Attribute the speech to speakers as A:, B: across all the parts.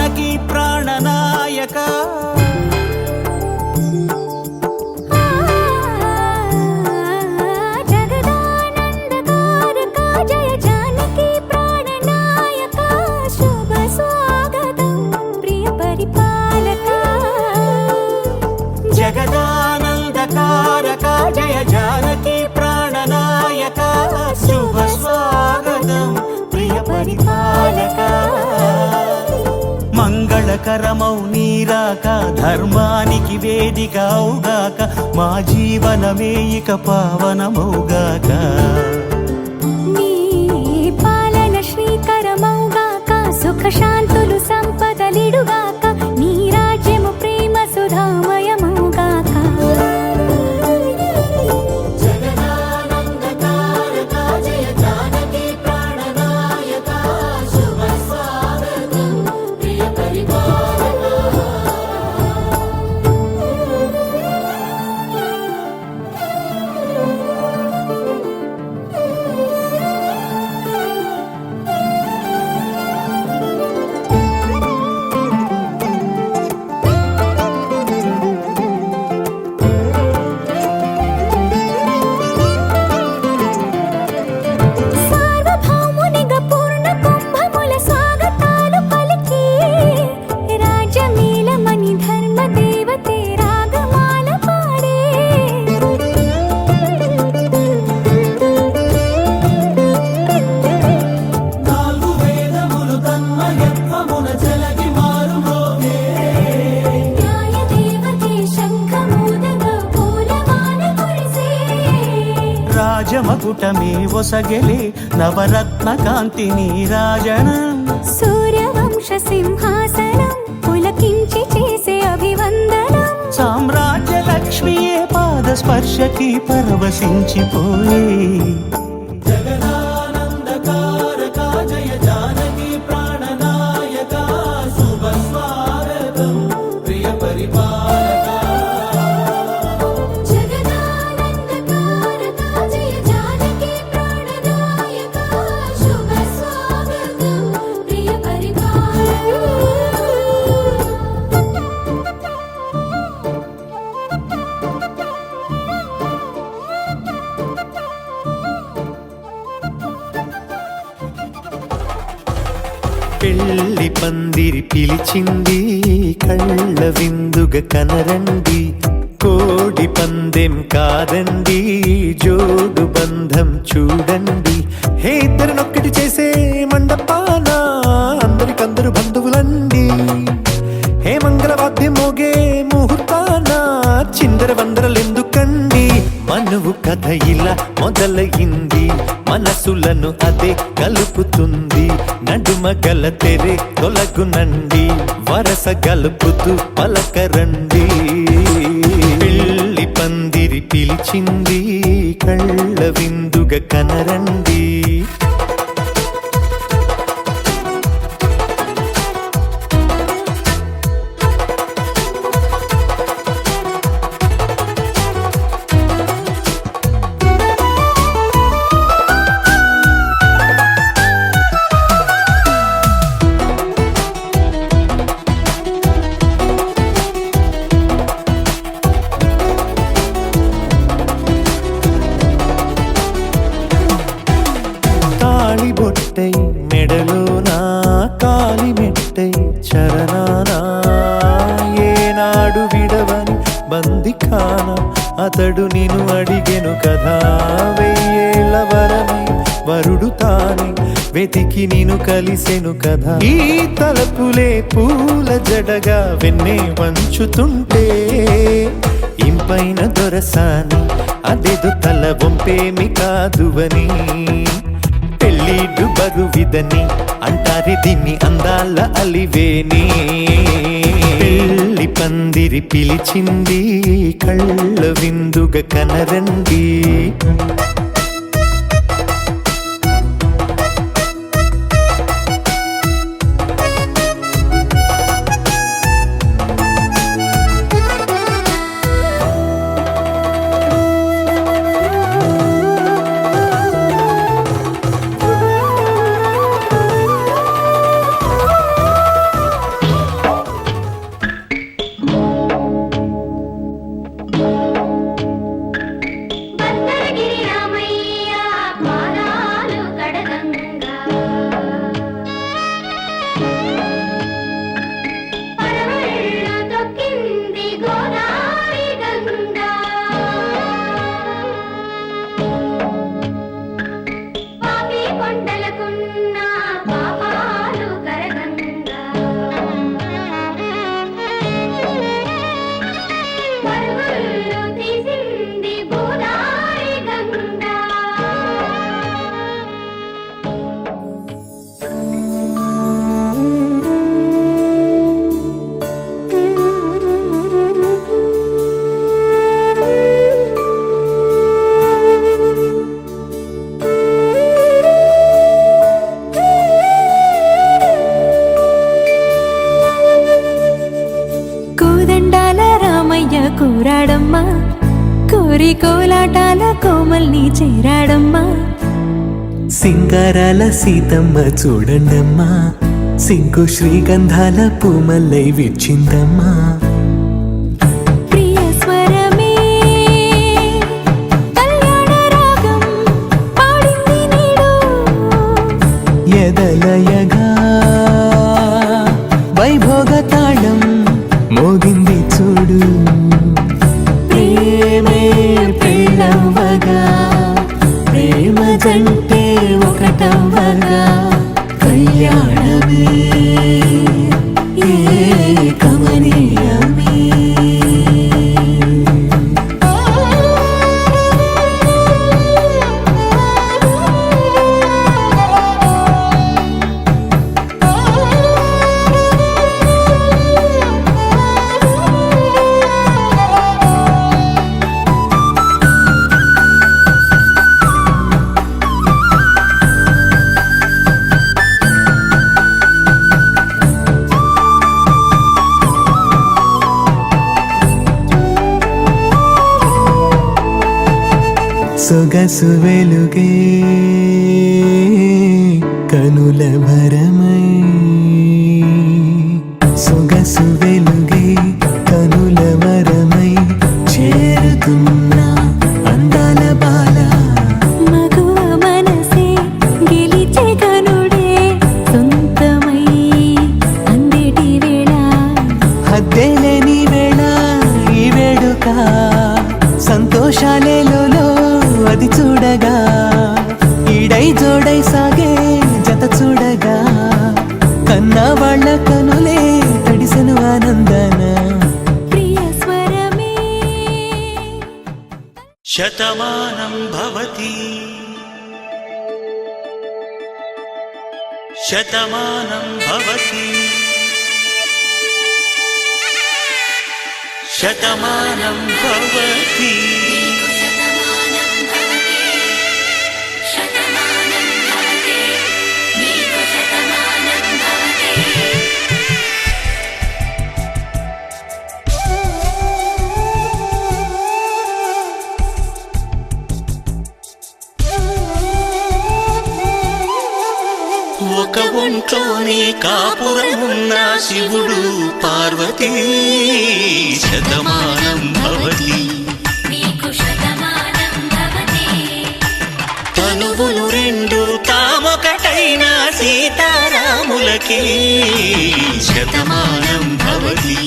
A: జానకి ప్రాణనాయక జగదానందకారక జయ జానకి ప్రాణనాయక శుభ స్వాగతం ప్రియ పరిపాలక మంగళకరమౌ నీరాక ధర్మానికి వేదిక అవుగాక మా జీవనమే ఇక పావనమౌగాక
B: నీ పాలన శ్రీకరమౌగాక సుఖ శాంతులు సంపదలిడుగాక నీ రాజ్యము ప్రేమ సుధామయమౌగాక
A: జగదానందకారక జయ జానకి ప్రాణనాయక శుభ స్వాగతం ప్రియ పరిపాలక
B: సార్వభౌమునిగా పూర్ణ కుంభముల స్వాగతాలు పలికి రాజమేళమణి ధర్మ దేవతే రాగమాల పాడే
A: నాలుగు వేదములు తన్మయత్వమున జలగి మారుమోగే
B: న్యాయ దేవతే శంఖమూదగా పూలమాల కురిసే
A: రాజమకుటమే ఒసగెలే నవరత్న కాంతి నీరాజనం
B: సూర్యవంశ సింహాసనం పులకించి చేసే అభివందనం
A: సామ్రాజ్య లక్ష్మియే పాద స్పర్శకి పరవశించిపోయే జగదానందకారక జయ జానకి ప్రాణనాయక శుభ స్వాగతం ప్రియ పరిపాలక
B: జగదానందకారక జయ జానకి ప్రాణనాయక శుభ స్వాగతం ప్రియ పరిపాలక
C: పెళ్లి పందిరి పిలిచింది కళ్ళ విందుగా కనరండి కోడి పందెం కాదండి జోడు బంధం చూడండి హే ఇద్దరినొక్కటి చేసే మండపాన అందరికందరు బంధువులండి హే మంగళవాద్యం మోగే ముహూర్తాన చిందర వందరలెందుకండి మనువు కథ ఇలా మొదలయింది మనసులను అదే కలుపుతుంది నడుమ గల తెరే తొలగునండి వరస గలుపుతూ పలకరండి పెళ్లి పందిరి పిలిచింది కళ్ళ విందుగా కనరండి తాళి బొట్టై మెడలోనా కాలి మెట్టై చరణానా ఏనాడు విడవని బందిఖాన అతడు నిన్ను అడిగెను కదా వెయ్యేళ్ళ వరమై వరుడు తానే వెతికి నిన్ను కలిసెను కదా ఈ తలపులే పూల జడగా వెన్నే వంచుతుంటే ఇంపైన దొరసాని అదేదో తల వంపేమి కాదువని పెళ్ళిడు బరువిదని అంటారే దీన్ని అందాల అలివేని పెళ్లి పందిరి పిలిచింది కళ్ళ విందుగా కనరండి
B: కోరాడమ్మా కోరి కోలాటాల కోమల్ని చేరాడమ్మా
C: సింగారాల సీతమ్మ చూడండమ్మా సింగు శ్రీగంధాల పూమల్లై విచ్చిందమ్మా
B: ప్రియ స్వరమే కళ్యాణ రాగం పాడింది నీడు
C: ఎదలయగా వైభోగ తాళం మోగింది చూడు ప్రేమే ప్రేమవగా ప్రేమ జంటే ఒకటవ్వగా కళ్యాణమే కమనీయమే సొగసు వెలుగే కనుల భరమై సొగసు వెలుగే కనుల వరమై చేరుతున్నా అందాల బాల
B: మగువ మనసే గెలిచే కనుడే సొంతమై అందేటి వేళ
C: హద్దేలేని వేళ ఈ వేడుక సంతోషాలేలో అది చూడగా ఈడై జోడై సాగే జత చూడగా కన్నా వాళ్ళ కనులే తడిసెను ఆనందన
B: ప్రియ స్వరమే
A: శతమానం భవతి శతమానం భవతి శతమానం భవతి ఒక ఒంట్లోని కాపురమున్న శివుడు పార్వతీ శతమానం భవతి తనువులు రెండు తామొకటైన సీతారాములకి శతమానం భవతి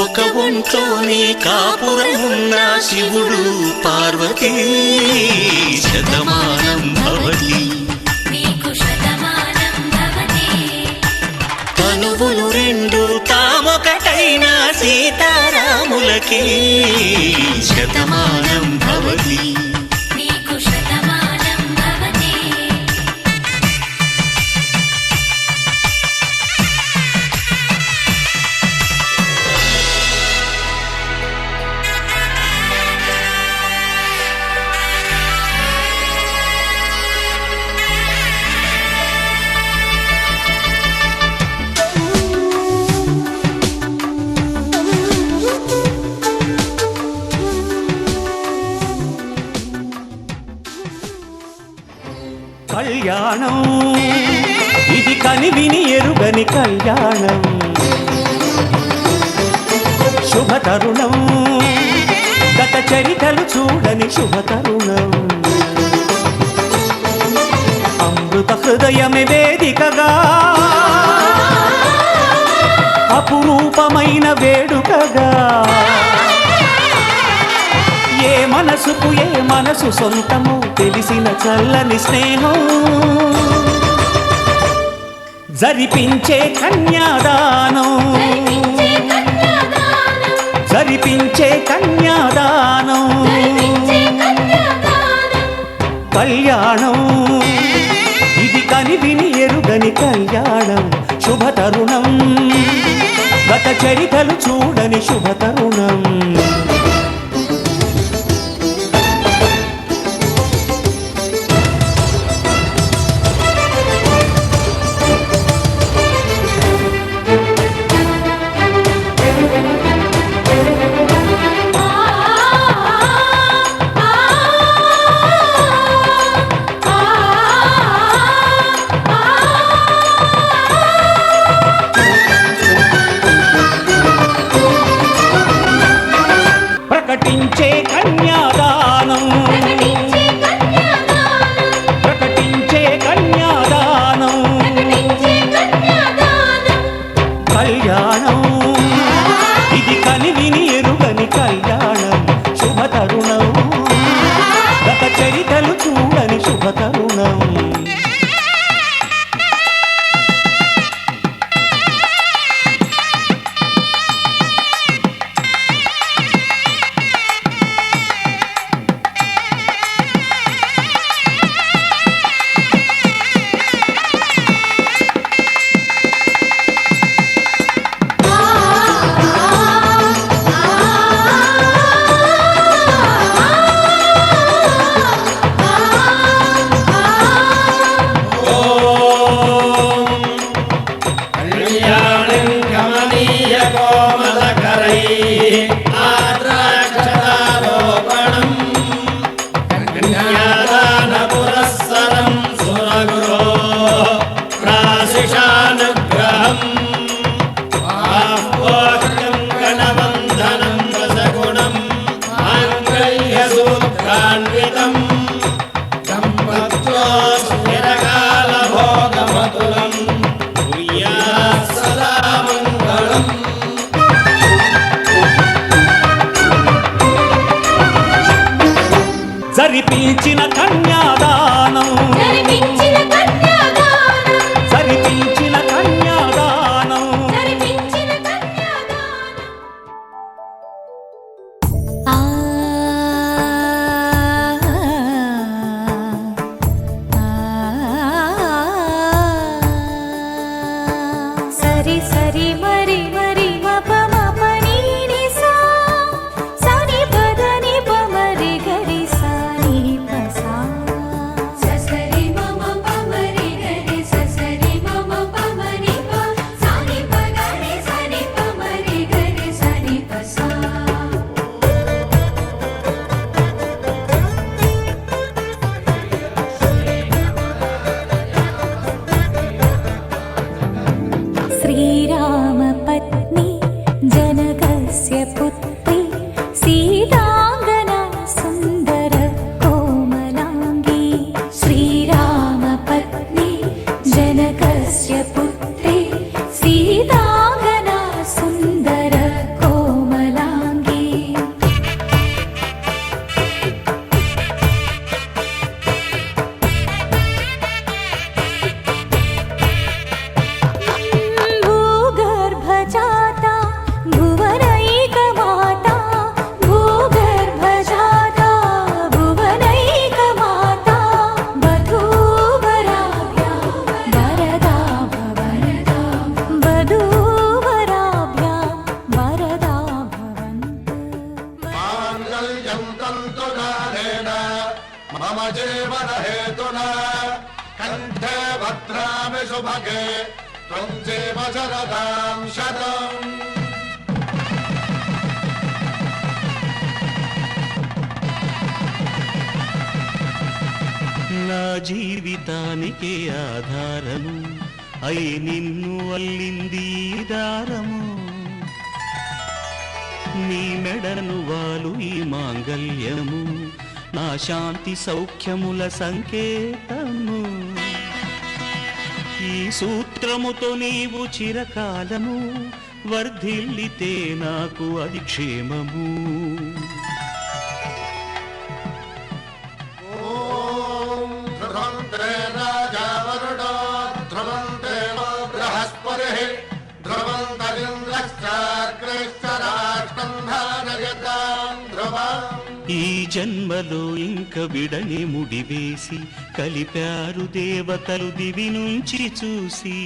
A: ఒక ఒంట్లోని కాపురమున్న శివుడు పార్వతీ శతమానం భవతి తనువులు రెండు తామొకటైన సీతారాములకి శతమానం భవతి
C: కళ్యాణం ఇది కనివిని ఎరుగని కళ్యాణం శుభతరుణం గత చరితలు చూడని శుభతరుణం అమృత హృదయమే వేదికగా అపురూపమైన వేడుకగా ఏ మనసుకు ఏ మనసు సొంతము తెలిసిన చల్లని స్నేహం జరిపించే కన్యాదానం జరిపించే కన్యాదానం కళ్యాణం ఇది కనివిని ఎరుగని కళ్యాణం శుభతరుణం గత చరితలు చూడని శుభతరుణం
D: ఆశిషానుగ్రహం ఆహ్వాహ్యం గణవంధనం రసగుణం మాంగళ్యసూత్రాన్వితం సంపత్తో స్థిరకాలభోగమతులం కుర్యాత్ సదా మంగళం.
C: జరిపించిన కన్యాదానం
B: జరిపించిన కన్యాదానం
C: జరిపించిన కన్యాదానం
B: జరిపించిన కన్యాదానం ఆ సరి సరి మరి మరి మప మప నీ ని సా సని పద ని ప మరి గరి సా ని ప సా ససరి మమ ప మరి గరి ససరి మమ ప మరి ప సా ని ప గరి సా ని ప మరి గరి సా ని ప సా श्रीरामपत्नी जनकस्य पुत्री सीताङ्गना सुन्दर कोमलाङ्गी श्रीरामपत्नी जनकस्य पुत्री सीताङ्गना सुन्दर कोमलाङ्गी भूगर्भजाता भुवनैकमाता भूगर्भजाता भुवनैकमाता वधूवराभ्यां वरदा भवन्तु वधूवराभ्यां वरदा भवन्तु
E: माङ्गल्यं तन्तुकारेण मम जीवनहेतुना कण्ठे भद्रामि सुभगे त्वं जीव शरदां शतम्.
A: నా జీవితానికే ఆధారము అయి నిన్ను అల్లింది ఈ దారము నీ మెడను వాలు ఈ మాంగల్యము నా శాంతి సౌఖ్యముల సంకేతము ఈ సూత్రముతో నీవు చిరకాలము వర్ధిల్లితే నాకు అది క్షేమము
E: ॐ ध्रुवन्ते राजा वरुणो ध्रुवन्ते नो बृहस्पतिः ध्रुवन्तरिन्द्रश्चाग्रश्च राष्ट्रं धारयतां ध्रुवम्.
A: ఈ జన్మలో ఇంక విడని ముడివేసి కలిపారు దేవతలు దివి నుంచి చూసి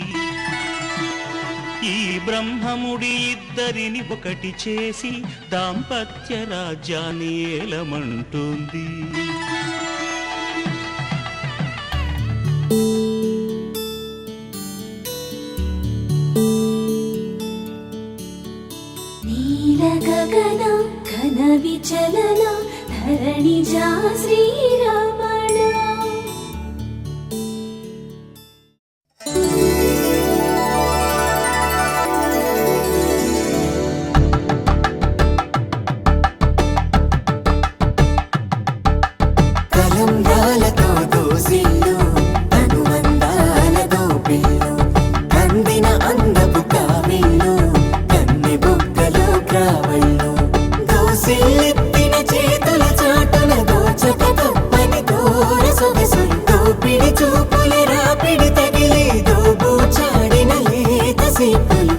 A: ఈ బ్రహ్మముడి ఇద్దరిని ఒకటి చేసి దాంపత్య రాజ్యాన్ని ఏలమంటుంది
B: నీలగగన ఘన విచలన ధరణిజా శ్రీరమణ
F: కలంబ్రాలతో దోసిల్లు అనువందాలతో పిల్లు అందిన అందపు కావిల్లు కన్ని బుగ్గలో క్రావళ్ళు దోసిల్లెత్తిన చేతుల చాటున దోచక తప్పని దూర సొగసులు దోపిడి చూపుల రాపిడి తగిలి దోబూచాడిన లేత సీపులు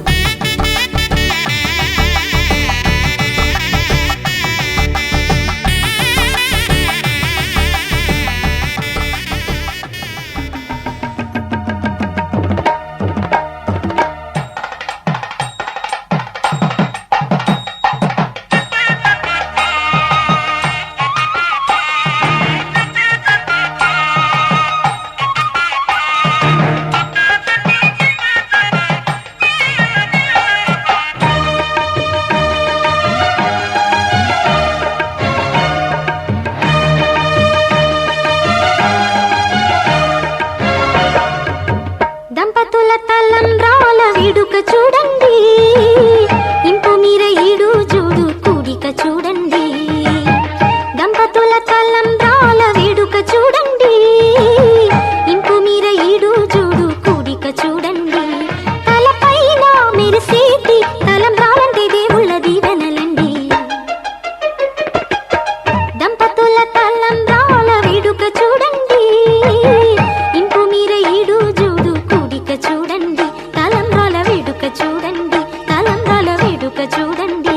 B: తలంబ్రాల వేడుక చూడండి, ఇంపు మీర ఈడు జోడు కూడిక చూడండి. దంపతుల తలంబ్రాల వేడుక చూడండి, ఇంపు మీర ఈడు జోడు కూడిక చూడండి. తలపైన మెరిసేటి తలంబ్రాలంటే దేవుళ్ళ దీవెనలండి. దంపతుల తలంబ్రాల వేడుక చూడండి, ఇంపు మీర ఈడు జోడు కూడిక చూడండి. తలంబ్రాల వేడుక చూడండి, తలంబ్రాల వేడుక చూడండి.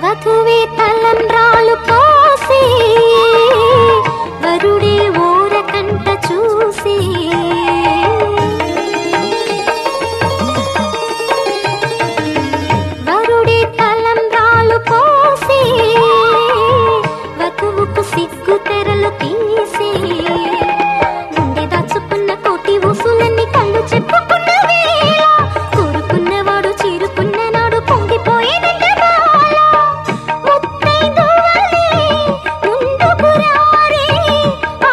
B: వధువే తలంబ్రాలు పోసే, వరుడే ఓరకంట చూసే. వరుడే తలంబ్రాలు పోసే, వధువుకు సిగ్గు తెరలు తీసే. గుండె దాచుకున్న కోటి ఊసులన్నీ కళ్ళు చెప్పుకున్న వేళ, కోరుకున్నవాడు చేరుకున్న నాడు పొంగిపోయేనంట బాల. ముత్తైదువలే ముందుకు రారే,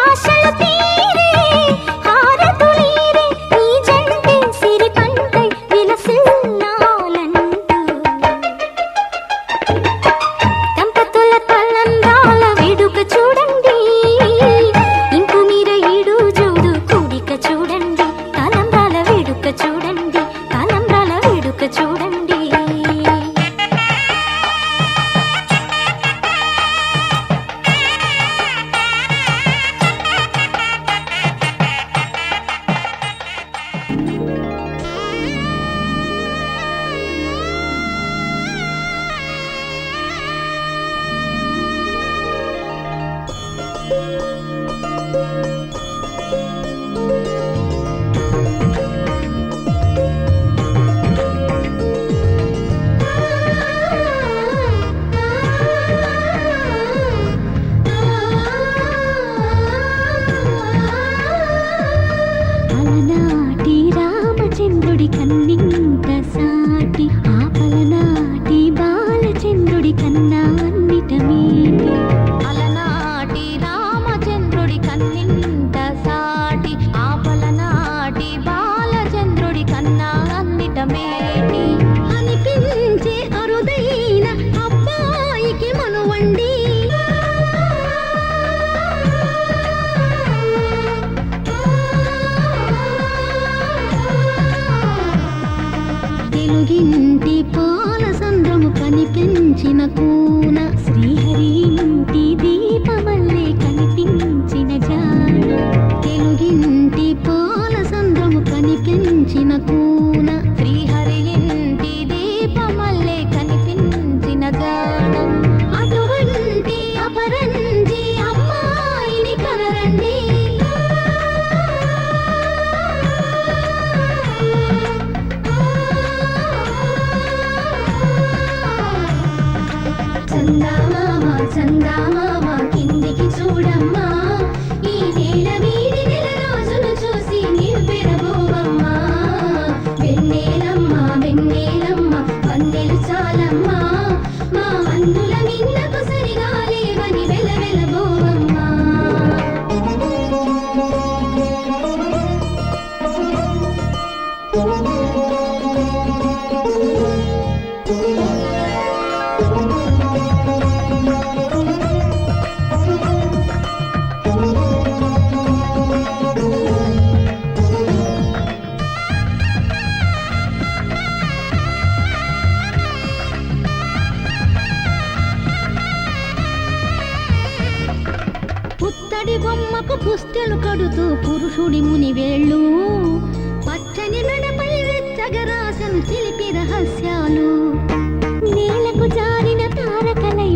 B: ఆశలు తీరే, హారతులీరే, నీ జంటే సిరి పంటై విలసిల్లాలంటూ. దంపతుల తలంబ్రాల వేడుక చూడండి, ఇంపు మీర ఈడు జోడు కూడిక చూడండి. తలంబ్రాల వేడుక చూడండి, తలంబ్రాల వేడుక చూడండి. అలనాటి రామచంద్రుడి కన్నింత సాటి, ఆపలనాటి బాలచంద్రుడి కన్నా అన్నిట మేటి. అలనాటి రామచంద్రుడి కన్నింత సాటి, ఆపలనాటి బాలచంద్రుడి కన్నా అన్నిట మేటి. అనిపించే అరుదైన అబ్బాయికి మనువండి, తెలుగింటి పాల సంద్రము కనిపించిన కూన, శ్రీహరి ఇంటి దీపమల్లే కనిపించిన జాన. తెలుగింటి పాల సంద్రము కనిపించిన కూన, శ్రీహరి ఇంటి దీపమల్లే కనిపించిన జాన. అటువంటి అపరంజి అమ్మాయిని కనరండి. చందమామ చందమామ కిందికి చూడమ్మా, ఈ నేల వీడి నెల రోజులు చూసి నీవు పెరబోవమ్మా. వెన్నెలమ్మ వెన్నెలమ్మ వన్నెలు చాలమ్మా, మా అన్నుల మిన్నకు సరిగా లేవని వెలవెలబోవమ్మా. పుత్తడి బొమ్మకు పుస్తెలు కడుతూ పురుషుడి ముని వేళ్ళు, పచ్చని మెడపై వెచ్చగరాసను చిలిపి రహస్యాలు. నేలకు జారిన తారకలై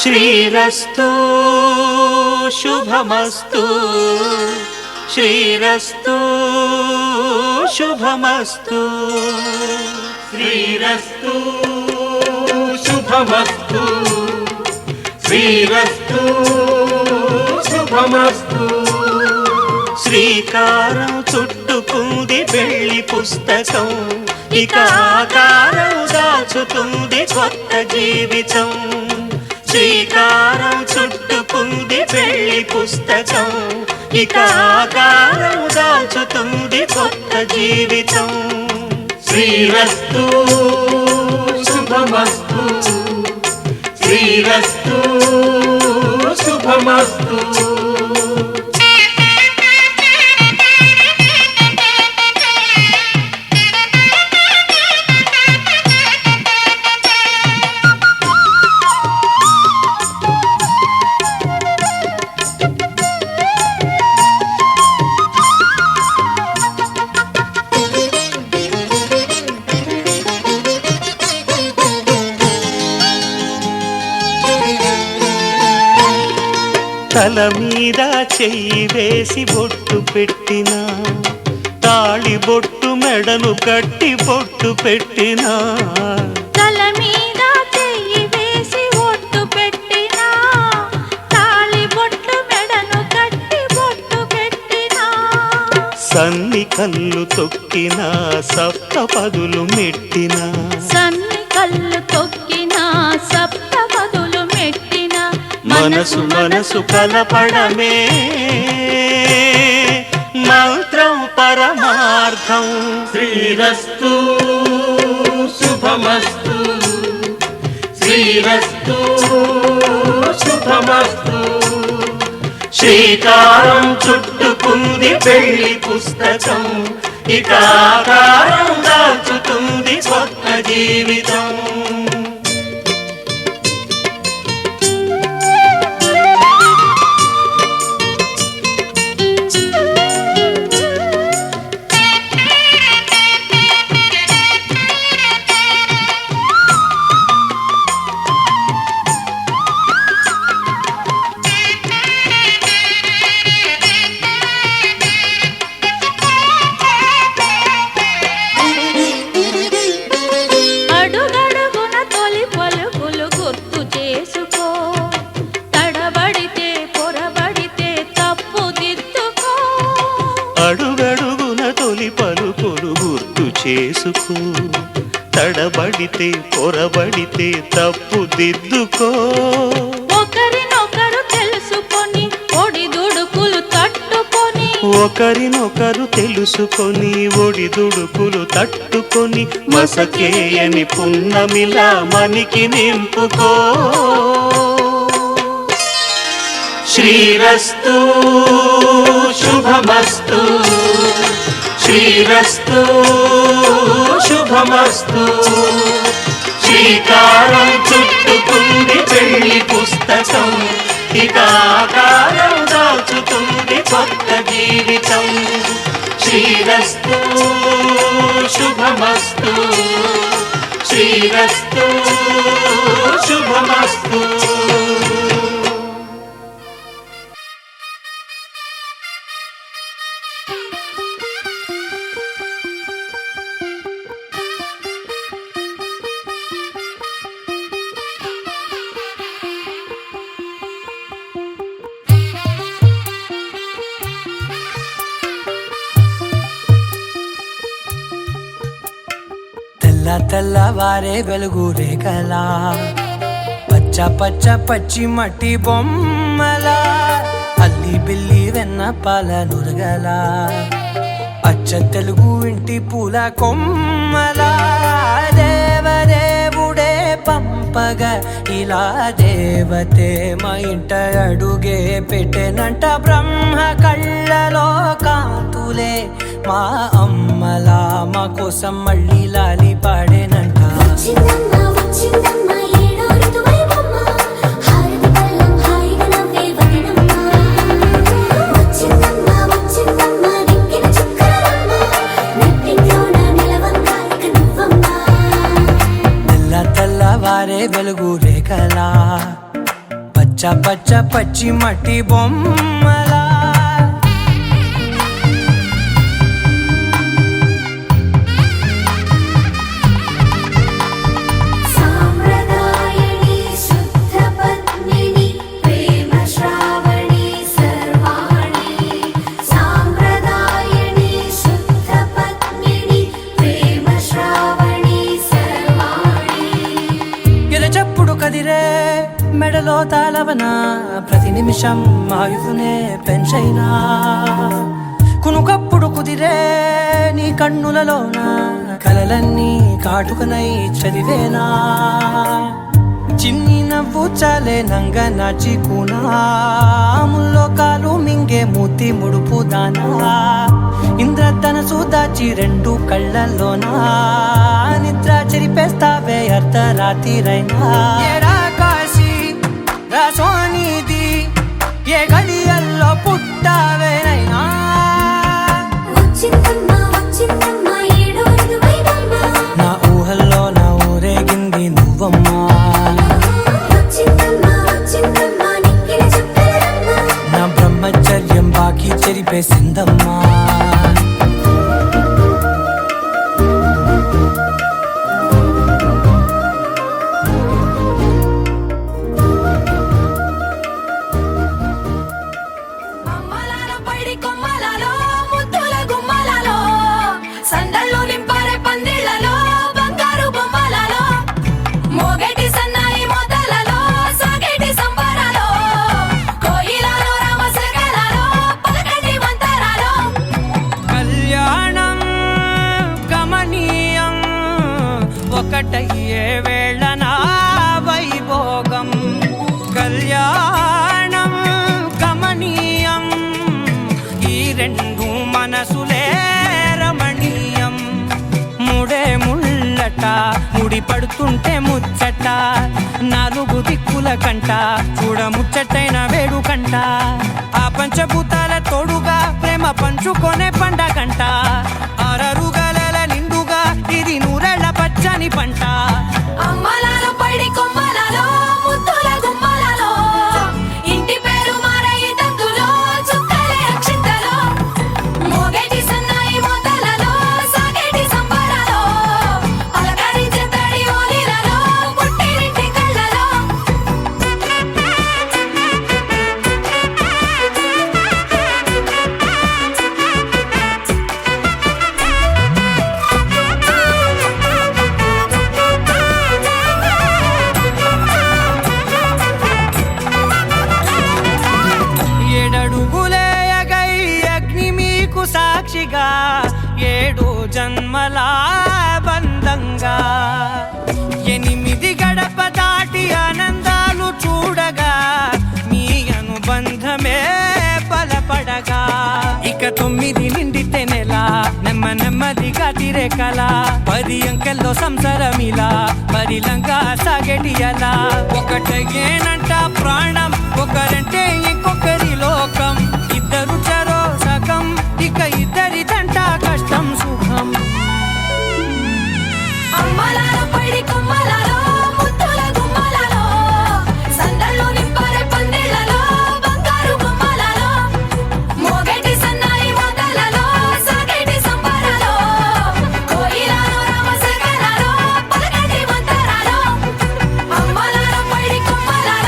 A: శ్రీరస్తు శుభమస్తు శ్రీరస్తు శుభమస్తు
D: శ్రీరస్తు శుభమస్తు శ్రీరస్తు శుభమస్తు
A: శ్రీకారం చుట్టుకుంది పెళ్లి పుస్తకం ఇక ఆకారం దాచుతుంది కొత్త జీవితం శ్రీకారం చుట్టుకుంది పెళ్లి పుస్తకం ఇక ఆకారం దాచుతుంది కొత్త జీవితం
D: శ్రీరస్తు శుభమస్తు శ్రీరస్తు శుభమస్తు
A: తల మీద చెయ్యి వేసి బొట్టు పెట్టినా తాళి బొట్టు మెడను కట్టి బొట్టు పెట్టినా
B: తల మీద చెయ్యి వేసి ఒట్టు పెట్టినా తాళి బొట్టు మెడను కట్టి బొట్టు పెట్టినా
A: సన్ని కళ్ళు తొక్కినా సప్త పదులు మెట్టినా
B: సన్ని కళ్ళు తొక్కినా సప్త పదులు మెట్టినా
A: మనసు మనసు కలపడమే మంత్రం పరమార్థం
D: శ్రీరస్తు శుభమస్తు శ్రీరస్తు శుభమస్తు
A: శ్రీకారం చుట్టుకుంది పెళ్లి పుస్తకం ఇక ఆకారం దాచుతుంది కొత్త జీవితం
B: అడుగడుగున తొలి పలుకులు గుర్తు చేసుకో తడబడితే పొరబడితే తప్పు దిద్దుకో
A: అడుగడుగున తొలి పలుకులు గుర్తు చేసుకో తడబడితే పొరబడితే తప్పు దిద్దుకో
B: ఒకరినొకరు తెలుసుకొని ఒడిదుడుకులు తట్టుకొని
A: ఒకరినొకరు తెలుసుకొని ఒడిదుడుకులు తట్టుకొని మసకేయని పున్నమిలా మనికి నింపుకో శ్రీరస్తు శుభమస్తు శ్రీరస్తు శుభమస్తు శ్రీకారం చుట్టుకుంది పెళ్లి పుస్తకం ఇక ఆకారం దాచుతుంది కొత్త జీవితం శ్రీరస్తు శుభమస్తు శ్రీరస్తు శుభమస్తు
G: తెల్లవారే వెలుగు రేఖలా పచ్చ పచ్చ పచ్చి మట్టి బొమ్మలా అల్లి బిల్లి వెన్న పాల నురగలా అచ్చ తెలుగు ఇంటి పూల కొమ్మలా దేవదేవుడే పంపగా ఇలా దేవతే మా ఇంట అడుగే పెట్టెనంట బ్రహ్మ కళ్ళలో కాంతులే మా అమ్మలా మా కోసం మళ్ళీ లాలి పాడేనంట
H: వచ్చిందమ్మ వచ్చిందమ్మ ఏడో ఋతువైవమ్మ హారతి పళ్ళం హాయిగా నవ్వే వదనమ్మ వచ్చిందమ్మ వచ్చిందమ్మ దిక్కిన చుక్కలమ్మ నెట్టింట్లోన నిలవంగా ఇక నువ్వమ్మ
G: తెల్లవారే వెలుగు రేఖలా పచ్చ పచ్చ పచ్చి మట్టి బొమ్మలా
H: సాంప్రదాయని శుద్ధ పద్మిని ప్రేమ శ్రావణి సర్వాణి సాంప్రదాయని శుద్ధ పద్మిని ప్రేమ శ్రావణి సర్వాణి
G: ఎరచప్పుడు కదిరే మెడలో తాళవన ప్రతి నిమిషం ఆయుధునే పెంచైనా కునుకప్పుడు కుదిరే నీ కన్నులలోన కలలన్నీ కాటుకనై చదివేనా చిన్ని నవ్వు చాలే నంగ నాచి కూనాముల్లో కాలు మింగే మూతి ముడుపు దానా ఇంద్రధనసు దాచి రెండు కళ్ళల్లోనా నిద్ర చెరిపేస్తావే అర్ధరాత్రిరైనా ఏరా కాశీ రా సోనిది ఏ గడియల్లో పుట్టావేనైనా
H: వచ్చిందమ్మా వచ్చిందమ్మా ఏడో ఋతువైవమ్మా
G: నా ఊహల్లో నా ఊరేగింది నువ్వమ్మా
H: వచ్చిందమ్మా వచ్చిందమ్మా నిక్కిన చుక్కలమ్మా
G: నా బ్రహ్మచర్యం బాకీ చెరిపేసిందమ్మా
B: అమ్మలాల పైడి కొమ్మలలో ముద్దుల గుమ్మలలో సందళ్ళు నింపారే పందిళ్లలో బంగారు బొమ్మలలో మోగేటి సన్నాయి మోతలలో సాగేటి సంబరాలో కోయిలలో రామశకలలో పలకటి మంతరాలో
G: కళ్యాణం గమనీయం ఒకటయ్యే వేళ నా వైభోగం కళ్యాణం గమనీయం ఈ రెండు మనసులే రమణీయం ముడే ముళ్ళట ముడి పడుతుంటే ముచ్చట నాలుగు దిక్కుల కంట చూడ ముచ్చటైన వేడుకంట ఆ పంచభూతాల తోడుగా ప్రేమ పంచుకొనే పండగంట ఆరరుగల నిండుగా ఇది నూరెళ్ళ పచ్చని పంట
B: అమ్మలాల పైడి కొమ్మలలో ముద్దుల గుమ్మలలో ఇంటి పేరు మారయి తంతులో చుక్కలే అక్షింతలో మోగేటి సన్నాయి మోతలలో సాగేటి సంబరాలో పలకరించే తడి ఓలిలలో పుట్టినింటి కళ్ళలో
G: ఏడడుగులేయగై అగ్ని మీకు సాక్షిగా ఏడు జన్మల బంధంగా ఎనిమిది గడప దాటి ఆనందాలు చూడగా మీ అనుబంధమే బలపడగా ఇక 9 నిండితే నెల నెమ్మదిగా తిరే కల 10 అంకెల్లో సంసారమిలా పరిలంగా సాగేటి అలా ఒకటేనంట ప్రాణం ఒకరంటే ఇంకొకరి లోకం ఇద్దరు చరో సగం ఇక ఇద్దరిదంట కష్టం సుఖం
B: అమ్మలాల పైడి కొమ్మలలో ముద్దుల గుమ్మలలో సందళ్ళు నింపారే పందిళ్లలో బంగారు బొమ్మలలో మోగేటి సన్నాయి మోతలలో సాగేటి సంబరాలో కోయిలలో రామశకలలో పలకటి మంతరాలో అమ్మలాల పైడి కొమ్మలలో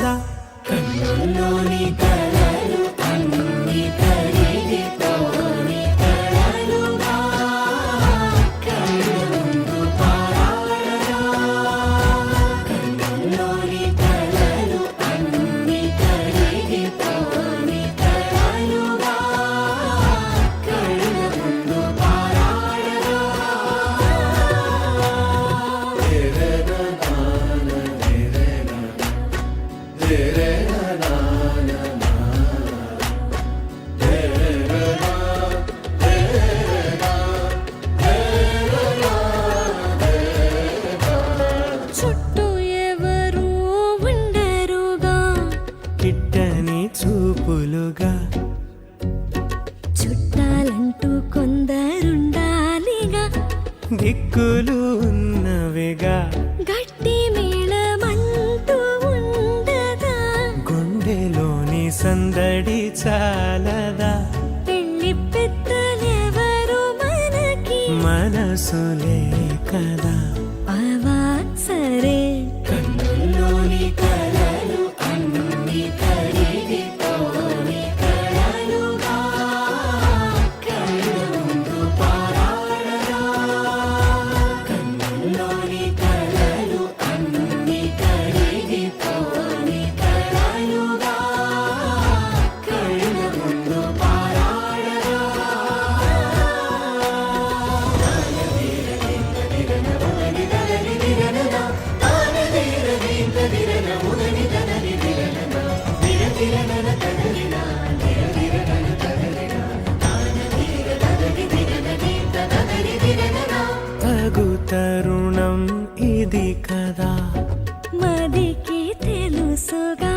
C: కదా
F: కన్నుల్లోని కలలు అన్ని కరిగిపోని కలలుగా కళ్ళు ముందు పారాడగా కన్నుల్లోని కలలు అన్ని కరిగిపోని కలలుగా కళ్ళు ముందు పారాడగా
B: చుట్టూ ఎవరు ఉండరుగా
C: కిట్టని చూపులుగా
B: చుట్టాలంటూ కొందరుండాలిగా
C: దిక్కులు ఉన్నవిగా
B: గట్టి మేళమంటూ ఉండదా
C: గుండెలోని సందడి చాలదా
B: పెళ్లి పెద్దలెవరు మనకి
C: మనసులే కదా
B: అవా సరే
F: కన్నుల్లోని కలలు అన్ని కరిగిపోని కలలుగా కళ్ళు ముందు పారాడగా కన్నుల్లోని కలలు అన్ని కరిగిపోని కలలుగా కళ్ళు ముందు పారాడగా
C: తగు తరుణం ఇది కదా
B: మదికి తెలుసుగా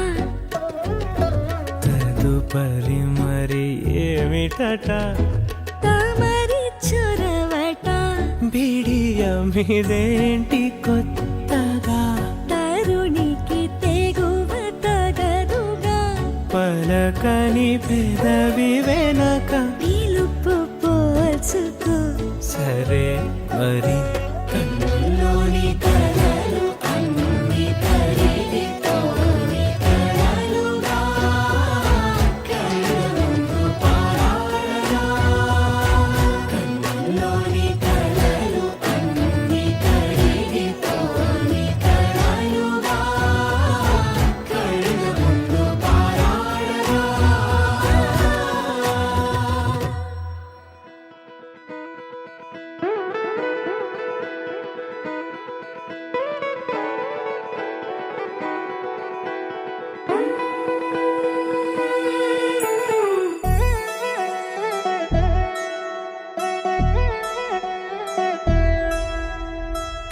C: తదుపరి మరి ఏమిటట
B: తమరి చొరవట
C: బిడియమిదేంటి కొత్తగా
B: తరుణికి తెగువ తగదుగా
C: పలకని పెదవి వెనక
B: పిలుపు పోల్చుకో
C: సరే మరి
F: కన్నుల్లోని కలలు అన్ని కరిగిపోని కలలుగా కళ్ళు ముందు పారాడగా కన్నుల్లోని కలలు అన్ని కరిగిపోని కలలుగా కళ్ళు ముందు పారాడగా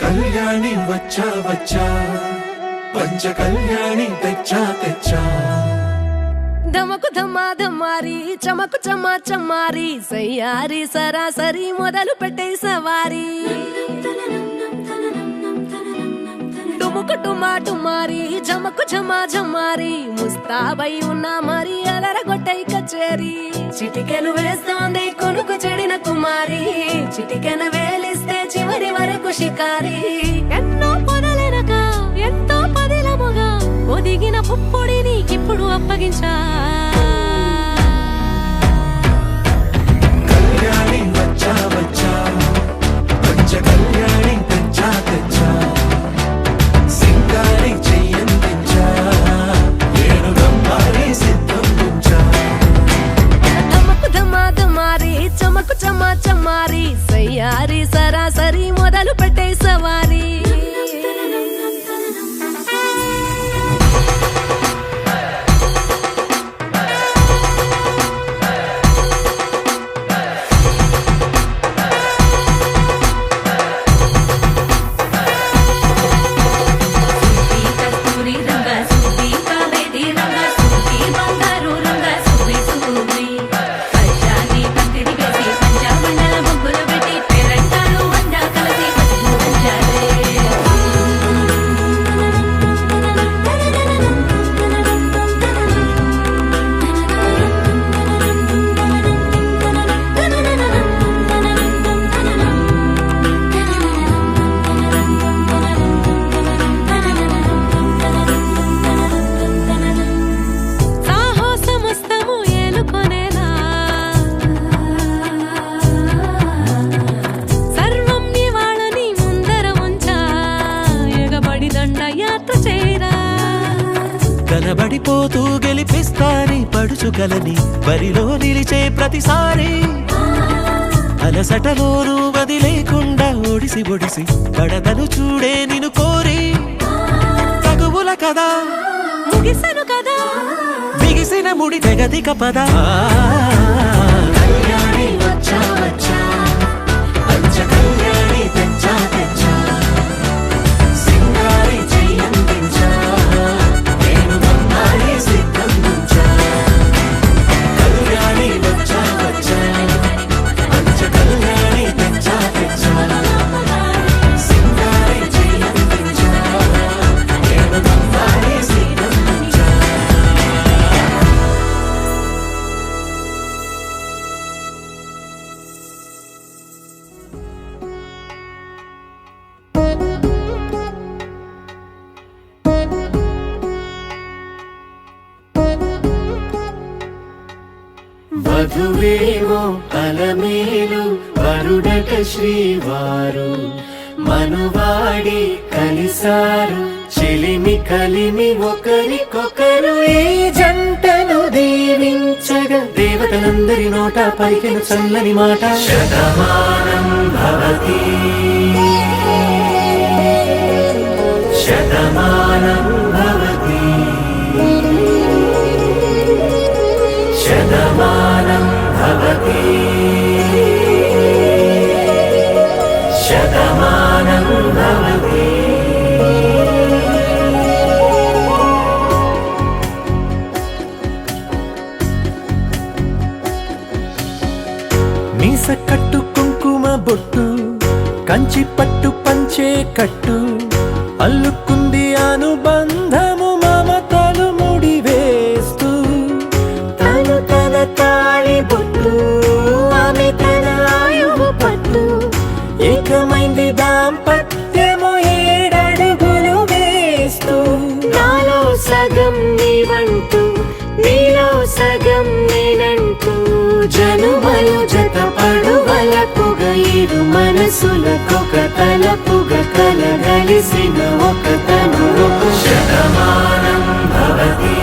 C: కళ్యాణి వచ్చా వచ్చా పంచ కళ్యాణి తెచ్చా తెచ్చా
B: ధమకు ధమ్మా ధమ్మారి చమకు చమ్మా చమ్మారి సయ్యారి సరాసరి మొదలు పెట్టే సవారి డుముకు టుమా టుమారి జమకు ఝమా ఝమారి ముస్తాబై ఉన్నా మరి అలరగొట్టై కచేరి చిటికెను వేస్తోంది కొనుకు చెడిన కుమారి చిటికెన వేలిస్తే చివరి వరకు షికారి ఎన్నో పొదలెనక ఎంతో పదిలముగా ఒదిగిన పుప్పొడి నీకిప్పుడు అప్పగించా
C: కళ్యాణి వచ్చా వచ్చా పంచ కళ్యాణి తెచ్చా తెచ్చా సింగారి చెయ్యందించా ఏనుగమ్మారి సిద్ధందించా
B: ధమకు ధమా ధమారి చమకు చమా చమ్మారి సయ్యారి సరాసరి మొదలు పెట్టే సవారి
C: ఓడిపోతూ గెలిపిస్తాని పడుచుకలని బరిలో నిలిచే ప్రతిసారి అలసటలోనూ వదిలేకుండా ఒడిసి ఒడిసి పడతను చూడే నిన్ను కోరి తగువుల కదా
B: ముగిసను కదా
C: బిగిసిన ముడి తెగదిక పద కళ్యాణి వచ్చా వచ్చా పంచ కళ్యాణి తెచ్చా తెచ్చా సింగారి చెయ్యందించా నేను నమ్మాలి సిద్ధం నుంచా కళ్యాణి వచ్చా వచ్చా పంచ కళ్యాణి తెచ్చా తెచ్చా సింగారి చెయ్యందించా నేను నమ్మాలి సిద్ధం నుంచా వధువేమో అలమేలు వరుడట శ్రీవారు మనువాడి కలిసారు చెలిమి కలిమి ఒకరికొకరు ఈ జంటను దీవించగా దేవతలందరి నోట పలికిన చల్లని మాట శతమానం భవతి శతమానం భవతి శతమానం భవతి శతమానం భవతి మీస కట్టు కుంకుమ బొట్టు కంచి పట్టు పంచే కట్టు అల్లుకుంది అనుబంధము మమతలు ముడివేస్తూ తను తన తాళి బొట్టు ఆమె తన ఆయువు పట్టు ఏకమైంది దాంపత్యము 7 అడుగులు వేస్తూ నాలో సగం నీవంటూ నీలో సగం నేనంటూ జనుమలు జత పడువలపుగ ఇరు మనసులకొక తలపుగ కలగలిసిన ఒక తను శతమానం భవతి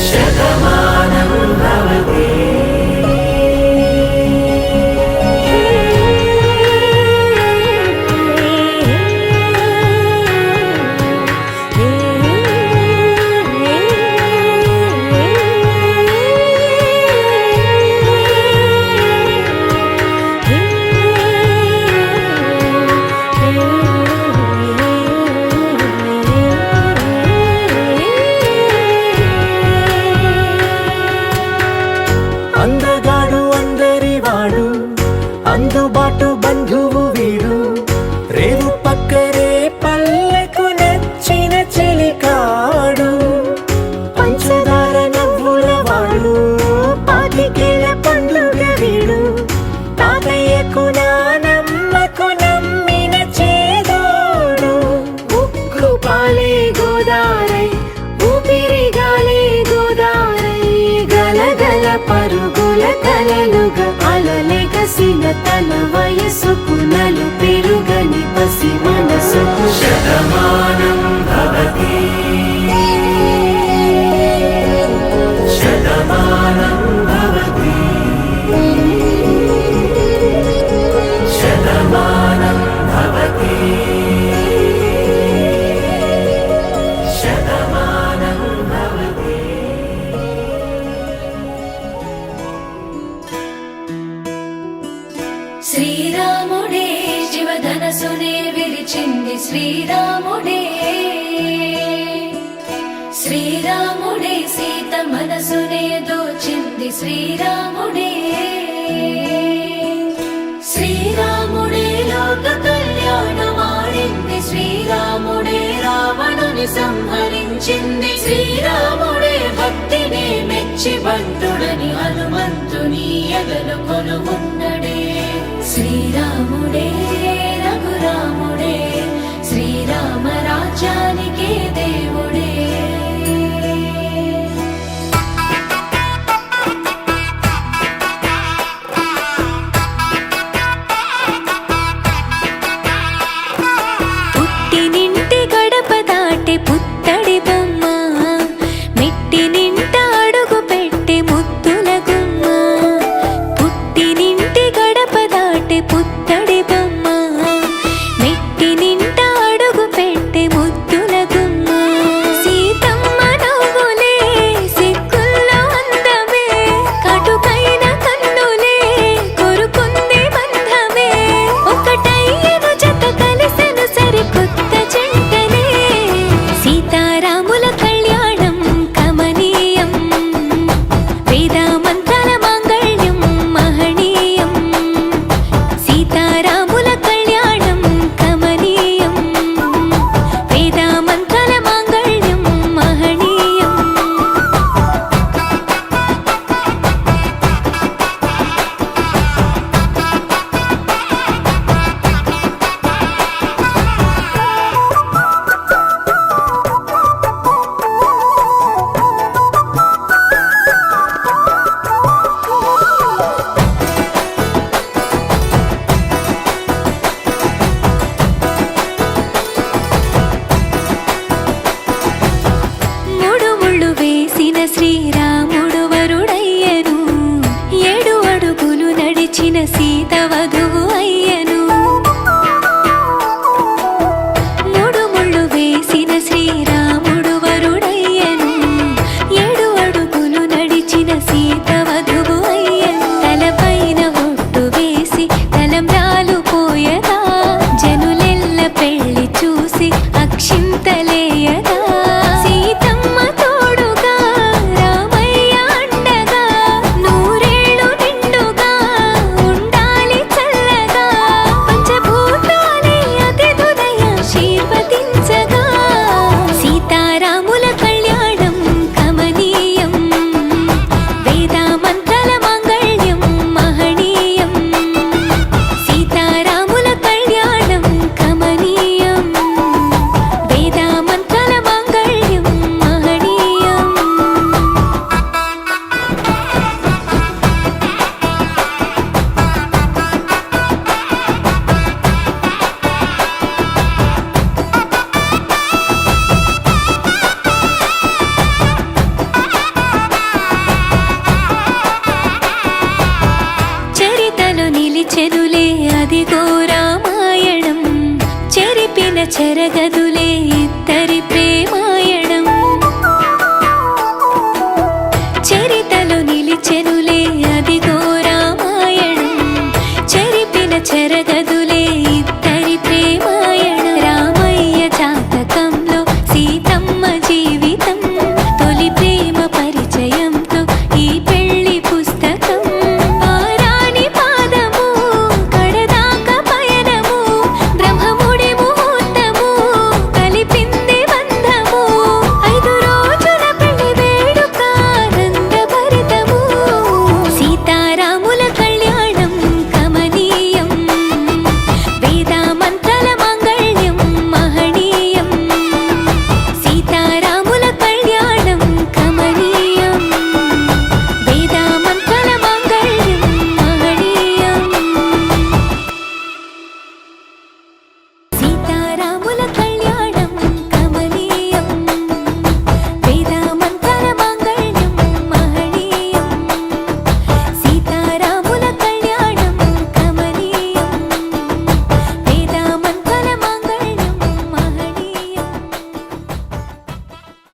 C: శతమానం భవతి అందగాడు అందరివాడు అందుబాటు బంధువు వీడు రేవు పక్కరే పల్లెకు నచ్చిన చెలికాడు పంచదార నవ్వుల వాడు పాతికేల పండుగ వీడు తాతయ్యకు నానమ్మకు నమ్మిన చేదోడు ఉక్కు పాలే గోదారై ఊపిరి గాలే గోదారై గలగల పరుగుల కలలుగా అలలెగసిన తన వయసుకు నలు పెరుగని పసి మనసుకు శతమానం భవతి శతమానం భవతి శతమానం భవతి శతమానం భవతి
H: శ్రీరాముడే శివధనసునే విరిచింది శ్రీరాముడే శ్రీరాముడే సీత మనసునే దోచింది శ్రీరాముడే శ్రీరాముడే లోక కళ్యాణమాడింది శ్రీరాముడే రావణుని సంహరించింది శ్రీరాముడే భక్తిని మెచ్చి బంటుడని హనుమంతుని ఎగలు కొలువున్నడే శ్రీరాముడే రఘురాముడే శ్రీరామ రాజ్యానికి